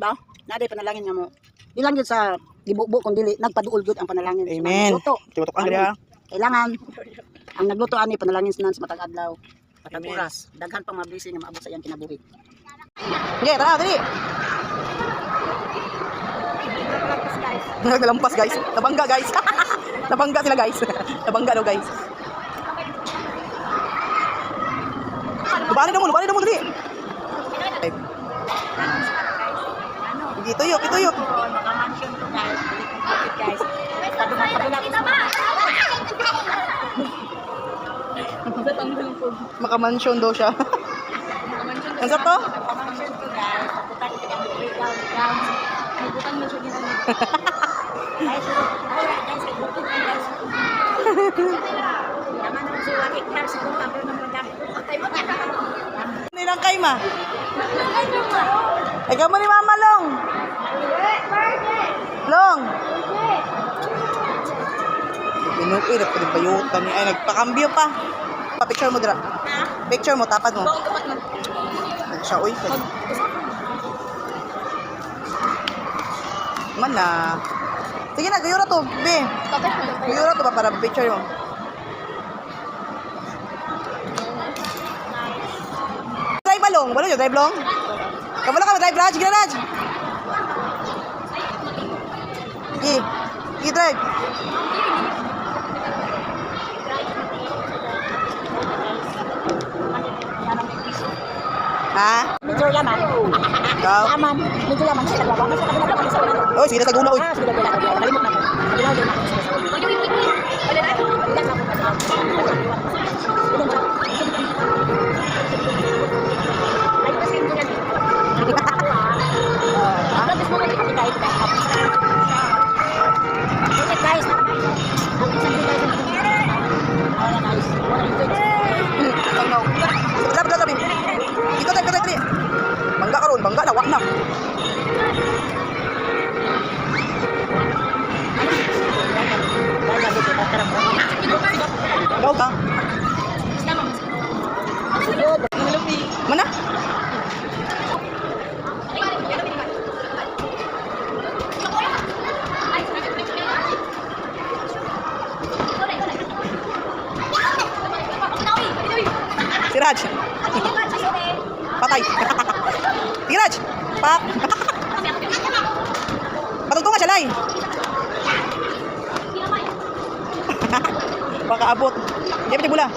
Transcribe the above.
ba? Naday panalangin nga mo. Di lang yun sa gibubo kung dili nagpaduol gud ang panalangin. Amen. Nagluto. Tutok ang gaya. Kailangan ang nagluto ani panalangin sa matag adlaw. Matag oras. Daghan pang mabisi nga maabot sa iyang kinabuhi. Okay, tara, dali. Nalampas guys. Nabangga guys. Nabangga sila guys. Nabangga daw guys. Lubani mo dali. Ituyok. Maka-mansion to guys. Maka-mansion daw siya. Ano sa to? Maka-mansion to guys. Putan kita ang ground. Putan mo siya ginamit. Guys, butot guys. Naman ang si Wakik Tar sa kung tapos ng pagkakas. Nilang kay ma. Ay kamo ni Mama Long. Long. Binuki na pwede bayutan ni ay nagpakambyo pa. Pa-picture mo dira. Picture mo tapad mo. Siya oy. Man na. Sige na, gayura to, be. Gayura to ba para picture mo. Drive balong, balo yo drive long. Kabalo ka drive Raj, gina Raj. Drive. Ha? Medyo yaman. Ikaw? Yaman. Medyo yaman siya nagwawa. Mas nakabila sa una. Oy, sige na taguna oy. Sige na gula. Nalimot na ko. Ginaw din Labi. Ito tayo. Bangga karon, bangga na, wak na. Go ka. Mana? Si Raj. Patay. Si Raj. Pak. Patugtong nga siya, Lai. Baka abot. Hindi pa bula.